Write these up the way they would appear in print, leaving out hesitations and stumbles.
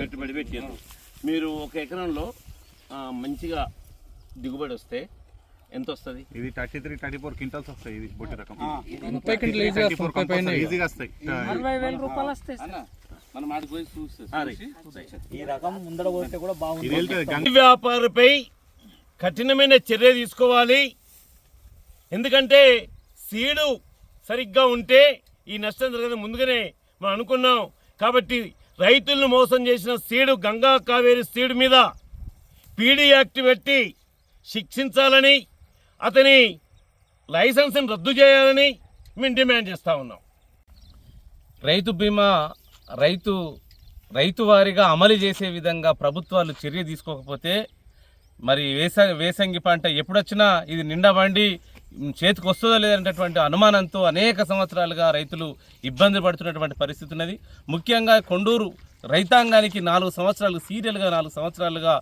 పెట్టుబడి పెట్టారు మీరు 1 ఎకరంలో మంచిగా దిగుబడి వస్తే ఎంత వస్తుంది? ఇది 33-34 క్వింటాల్స్ వస్తాయి. ఇది బొట్టి రకం 30 క్వింటాల్ ఈజీగా వస్తాయి. 40,000 రూపాయలు వస్తాయి. ఈ రకం ముందర పోతే కూడా బాగుంటుంది. వ్యాపారిపై కఠినమైన చర్య తీసుకోవాలి. ఎందుకంటే సీడు సరిగ్గా ఉంటే ఈ నష్టం జరగదు ముందుగానే మనం అనుకున్నాం. కాబట్టి రైతులను మోసం చేసిన సీడు గంగా కావేరి సీడు మీద పీడీ యాక్ట్ పెట్టి శిక్షించాలని, అతని లైసెన్స్ని రద్దు చేయాలని మేము డిమాండ్ చేస్తూ ఉన్నాం. రైతు బీమా రైతు వారిగా అమలు చేసే విధంగా ప్రభుత్వాలు చర్య తీసుకోకపోతే మరి వేసంగి పంట ఎప్పుడొచ్చినా ఇది నిండా పండి చేతికి వస్తుందో లేదనేటటువంటి అనుమానంతో అనేక సంవత్సరాలుగా రైతులు ఇబ్బంది పడుతున్నటువంటి పరిస్థితి ఉన్నది. ముఖ్యంగా కొండూరు రైతాంగానికి 4 సంవత్సరాలు సీరియల్గా 4 సంవత్సరాలుగా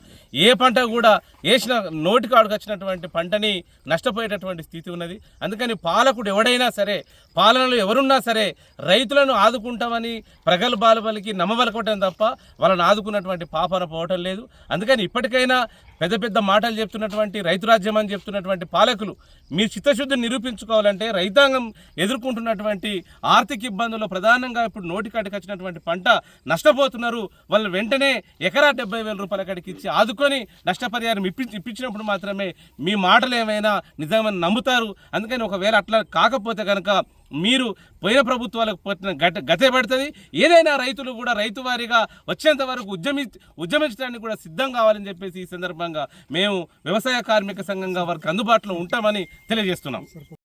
ఏ పంట కూడా వేసిన నోటికాడుకు వచ్చినటువంటి పంటని నష్టపోయేటటువంటి స్థితి ఉన్నది. అందుకని పాలకుడు ఎవడైనా సరే, పాలనలో ఎవరున్నా సరే రైతులను ఆదుకుంటామని ప్రగల్భాలు పలికి నమ్మబలకొట్టడం తప్ప వాళ్ళని ఆదుకున్నటువంటి పాపన పోవటం లేదు. అందుకని ఇప్పటికైనా పెద్ద పెద్ద మాటలు చెప్తున్నటువంటి రైతు రాజ్యం అని చెప్తున్నటువంటి పాలకులు మీ చిత్తశుద్ధిని నిరూపించుకోవాలంటే రైతాంగం ఎదుర్కొంటున్నటువంటి ఆర్థిక ఇబ్బందుల్లో ప్రధానంగా ఇప్పుడు నోటికాడికి వచ్చినటువంటి పంట నష్టపోతున్నారు. వాళ్ళు వెంటనే ఎకరా 70,000 రూపాయల కాడికి ఇచ్చి ఆదుకొని నష్టపరిహారం ఇప్పించినప్పుడు మాత్రమే మీ మాటలు ఏమైనా నిజమని నమ్ముతారు. అందుకని ఒకవేళ అట్లా కాకపోతే కనుక మీరు పోయిన ప్రభుత్వాలకు పోతున్న గతే పడుతుంది. ఏదైనా రైతులు కూడా రైతు వారిగా వచ్చేంత వరకు ఉద్యమించడానికి కూడా సిద్ధం కావాలని చెప్పేసి ఈ సందర్భంగా మేము వ్యవసాయ కార్మిక సంఘంగా వారికి అందుబాటులో ఉంటామని తెలియజేస్తున్నాం.